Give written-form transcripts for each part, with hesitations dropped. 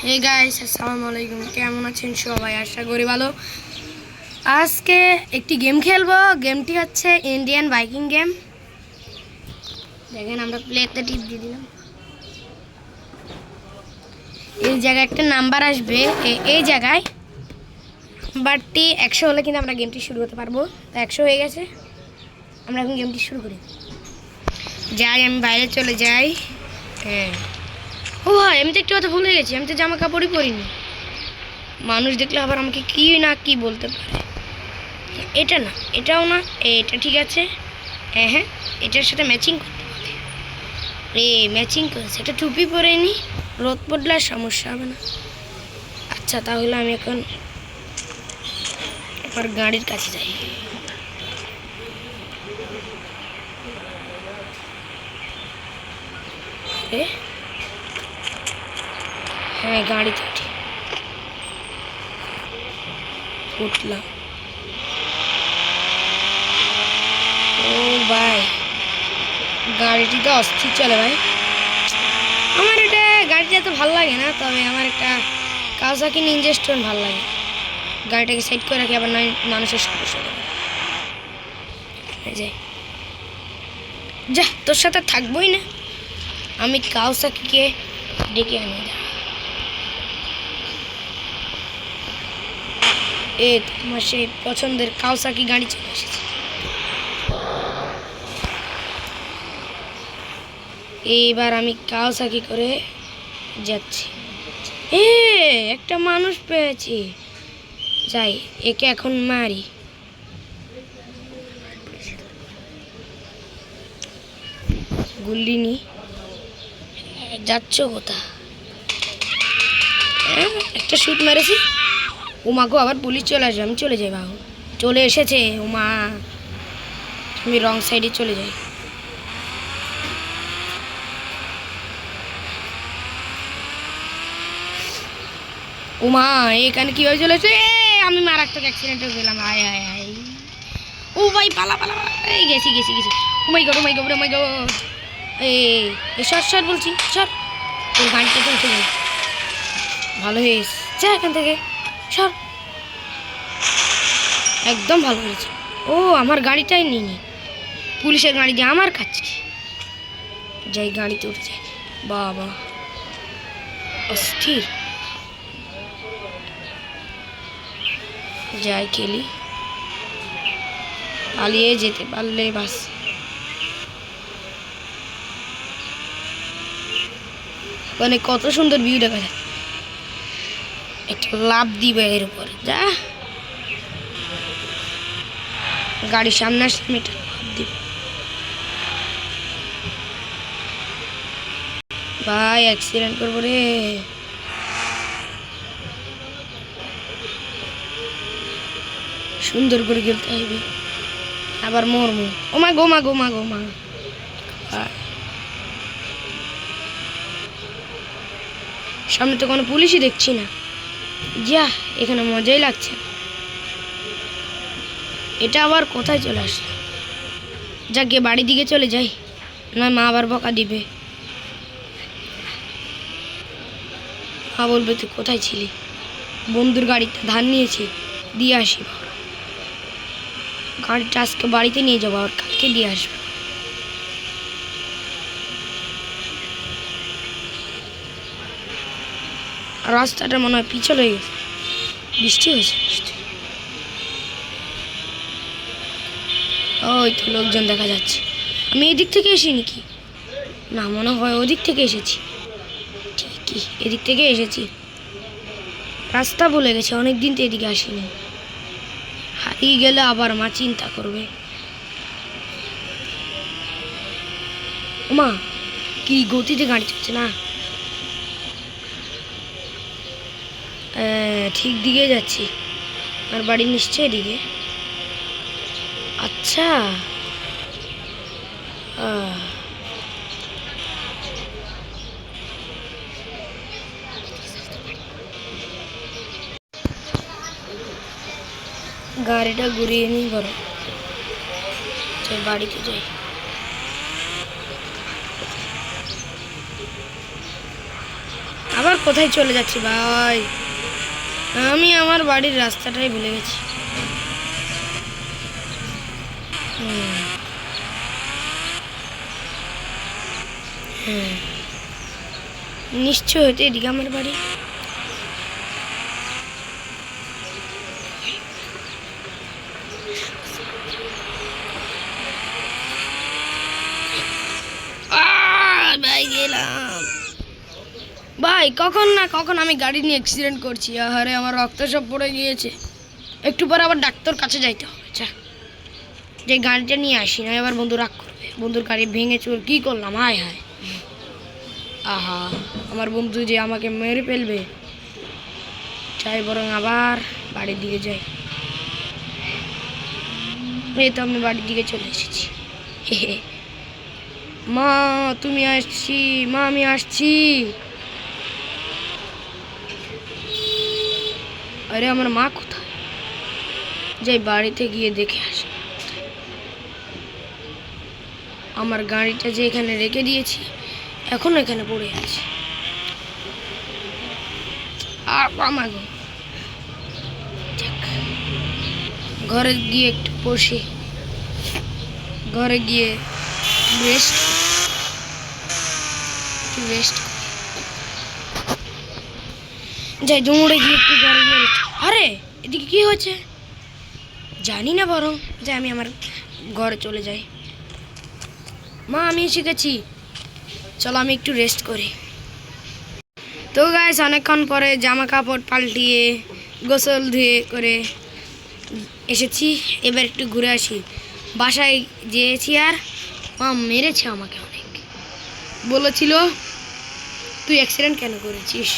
Hey guys, আসসালামু আলাইকুম। কেমন আছেন সবাই? আশা করি ভালো। আজকে একটি গেম খেলবো। গেমটি হচ্ছে ইন্ডিয়ান বাইকিং গেম। দেখেন, আমরা প্লেতে টিপ দিয়ে দিলাম। এই জায়গায় একটা নাম্বার আসবে, এই জায়গায় নাম্বারটি 100 হলে কিন্তু আমরা গেমটি শুরু করতে পারবো। 100 হয়ে গেছে, আমরা এখন গেমটি শুরু করি। যাই, আমি বাইরে চলে যাই। হ্যাঁ, ও হয়, আমি তো একটু কথা ভুলে গেছি, আমি তো জামা কাপড়ই পরিনি। মানুষ দেখলে আবার আমাকে কি না কি বলতে পারে। এটা না, এটাও না, এটা ঠিক আছে। হ্যাঁ, এটার সাথে ম্যাচিং করতে হবে। ম্যাচিং করেছে, এটা টুপি পরে নি, রোদ পড়লে আর সমস্যা হবে না। আচ্ছা, তাহলে আমি এখন আমার গাড়ির কাছে যাই। হ্যাঁ, গাড়িতে উঠলাম। ও ভাই, গাড়িটি তো অস্থির চলে ভাই। আমার এটা গাড়িটা এত ভালো লাগে না, তবে আমার একটা কাওয়াসাকি নিনজা স্টোন ভালো লাগে। গাড়িটাকে সাইড করে রাখি, আবার নয় মানুষের সমস্যা হবে। যা, তোর সাথে থাকবোই না, আমি কাওয়াসাকিকে ডেকে আনি। তোমার সেই পছন্দের কাওয়াসাকি গাড়ি চলে এসেছে। এইবার আমি কাওয়াসাকি করে যাচ্ছি। একটা মানুষ পেয়েছি, যাই একে এখন মারি। গুল্লি নি, যাচ্ছ কোথা? একটা শুট মেরেছি। উমাকে আবার পুলিশ চলে আসবে, আমি চলে যাই। বাবু চলে এসেছে। উমা, আমি রং সাইডে চলে যাই। উমা, এখানে কীভাবে চলে এসে? আমি মারাত্মক অ্যাক্সিডেন্ট হয়ে গেলাম। হায় হায় হায়। ও ভাই, পালা পালা। এই গেছি গেছি গেছি। উমাই গো, উমাই গো, উমাই গো। সর বলছি, সর। তোর গাড়িটা তো উঠে যাই। ভালো হয়েছে, যা এখান থেকে, সর। একদম ভালো হয়েছে। ও, আমার গাড়িটাই নিয়ে পুলিশের গাড়ি দিয়ে আমার কাছে যাই, গাড়িতে উঠে যাই। বাবা, অস্থির। যাই খেলি, পালিয়ে যেতে পারলে বাস। ওখানে কত সুন্দর ভিউ দেখা যায়। একটা লাভ দিবে এর উপর, যা। গাড়ির সামনে আসলে আমি একটা লাভ দিব। ভাই, অ্যাক্সিডেন্ট করবো রে। সুন্দর করে খেলতে হবে, আবার মরমু। ও মা গো, মা গো, মা গো, মা। সামনে তো কোনো পুলিশই দেখছি না। যা, এখানে মজাই লাগছে। এটা আবার কোথায় চলে আসলো? যাক, গিয়ে বাড়ির দিকে চলে যাই, না মা আবার বকা দিবে। মা বলবে তুই কোথায় ছিলি। বন্ধুর গাড়িতে ধান নিয়েছি, দিয়ে আসি। গাড়িটা আজকে বাড়িতে নিয়ে যাবো, আর কালকে দিয়ে আসবো। রাস্তাটা মনে হয় পিছল হয়ে গেছে, বৃষ্টি হয়েছে। ওই তো লোকজন দেখা যাচ্ছে। আমি এদিক থেকে এসি নাকি? না, মনে হয় ওদিক থেকে এসেছি। ঠিকই এদিক থেকে এসেছি। রাস্তা ভুলে গেছি, অনেকদিন তো এদিকে আসিনি। হারিয়ে গেলে আবার মা চিন্তা করবে। মা, কি গতিতে গাড়ি চলছে না? ঠিক দিকে যাচ্ছি, আর বাড়ি নিশ্চয়ই এদিকে। আচ্ছা, গাড়িটা ঘুরিয়ে নিই বড়, বাড়িতে যাই। আবার কোথায় চলে যাচ্ছি ভাই? আমি আমার বাড়ির রাস্তাটাই ভুলে গেছি। নিশ্চয় হয়তো এদিকে আমার বাড়ি। ভাই গেলাম ভাই, কখন না কখন আমি গাড়ি নিয়ে অ্যাক্সিডেন্ট করছি। আরে আমার রক্ত সব পড়ে গিয়েছে, একটু পরে আবার ডাক্তার কাছে যাইতে হবে। আচ্ছা, যে গাড়িটা নিয়ে আসি না, এবার বন্ধু রাগ করবে। বন্ধুর গাড়ি ভেঙে চোর কী করলাম, হায় হায়। আহা, আমার বন্ধু যে আমাকে মেরে ফেলবে। চাই বরং আবার বাড়ির দিকে যাই। এই তো আমি বাড়ির দিকে চলে এসেছি। মা তুমি আসছি, মা আমি আসছি। আরে আমার মা কোথায়? যাই বাড়িতে গিয়ে দেখে আসি। আমার গাড়িটা যে এখানে রেখে দিয়েছি, এখনো এখানে পড়ে আছে। ঘরে গিয়ে একটু বসে, ঘরে গিয়ে রেস্ট যাই, দৌড়ে গিয়ে একটু ঘরে গিয়ে। আরে এদিকে কি হয়েছে জানি না, বরং যে আমি আমার ঘরে চলে যাই। মা আমি এসে গেছি, চলো আমি একটু রেস্ট করি। তো গাইস, অনেকক্ষণ পরে জামা কাপড় পাল্টিয়ে গোসল ধুয়ে করে এসেছি। এবার একটু ঘুরে আসি। বাসায় গিয়েছি আর মা মেরেছে আমাকে অনেক। বলেছিল তুই অ্যাক্সিডেন্ট কেন করেছিস,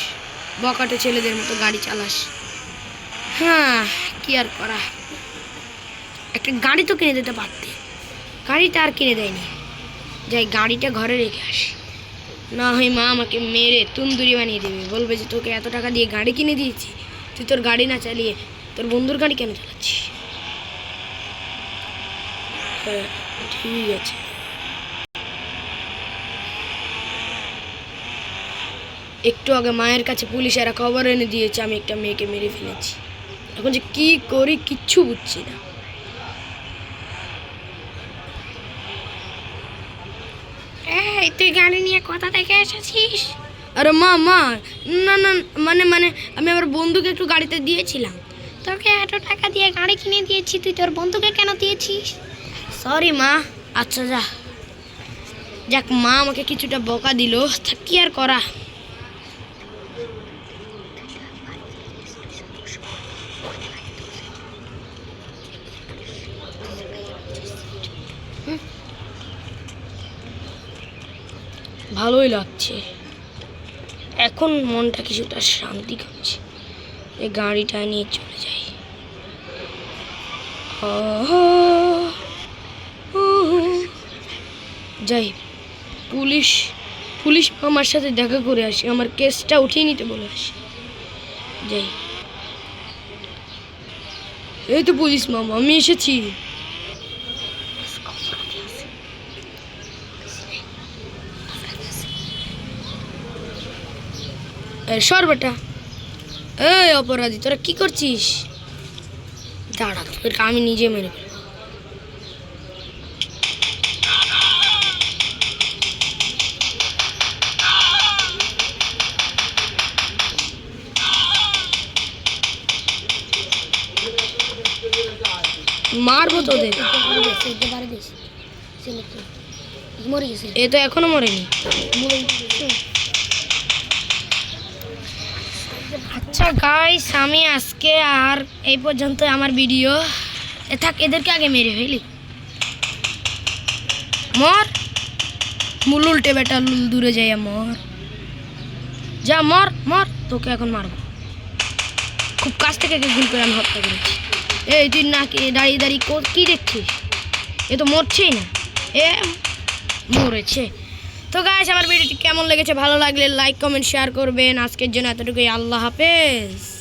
বকাটে ছেলেদের মতো গাড়ি চালাস। হ্যাঁ, কি আর করা, একটা গাড়ি তো কিনে দিতে পারতে, গাড়িটা আর কিনে দেয়নি। যাই গাড়িটা ঘরে রেখে আসি, না হয় মা আমাকে মেরে তুন্দুরি বানিয়ে দেবে। বলবে যে তোকে এত টাকা দিয়ে গাড়ি কিনে দিয়েছি, তুই তোর গাড়ি না চালিয়ে তোর বন্ধুর গাড়ি কেন চালাচ্ছিস। হ্যাঁ ঠিক আছে। একটু আগে মায়ের কাছে পুলিশেরা খবর এনে দিয়েছে আমি একটা মেয়েকে মেরে ফেলেছি। এখন যে কি করি কিচ্ছু বুঝছি না। এই তুই গাড়ি নিয়ে কোথা থেকে এসেছিস? আরে মা মা না না, মানে আমি আমার বন্ধুকে একটু গাড়িতে দিয়েছিলাম। তোকে এত টাকা দিয়ে গাড়ি কিনে দিয়েছি, তুই তোর বন্ধুকে কেন দিয়েছিস? সরি মা। আচ্ছা যাক, মা আমাকে কিছুটা বকা দিল, তা কি আর করা। ভালোই লাগছে, এখন মনটা কিছুটা শান্তি করছে। এই গাড়িটা নিয়ে চলে যাই। যাই, পুলিশ আমার সাথে দেখা করে আসি, আমার কেসটা উঠিয়ে নিতে বলে আসি। যাই, এই তো পুলিশ মামা আমি এসেছি। সর বেটা, এই অপরাধী তোরা কি করছিস? দাঁড়া, তোদেরকে আমি নিজে মেরে ফেলবো। মারবো তোদের। এ তো এখনো মরেনি। আচ্ছা গাইস, আমি আজকে আর এই পর্যন্ত আমার ভিডিও। থাক, এদেরকে আগে মেরে ফেলি। মর মুল উল্টে বেটা, দূরে যাই মর। যা মর মর, তোকে এখন মারবো। খুব কাছ থেকে গুল করে আমি হত্যা করেছি। এই তুই না দাঁড়িয়ে দাঁড়িয়ে কি দেখছিস? এ তো মরছেই না, এ মরেছে। তো গাইস, আমার ভিডিওটি কেমন লেগেছে, ভালো লাগলে লাইক কমেন্ট শেয়ার করবেন। আজকের জন্য এতটুকুই, আল্লাহ হাফেজ।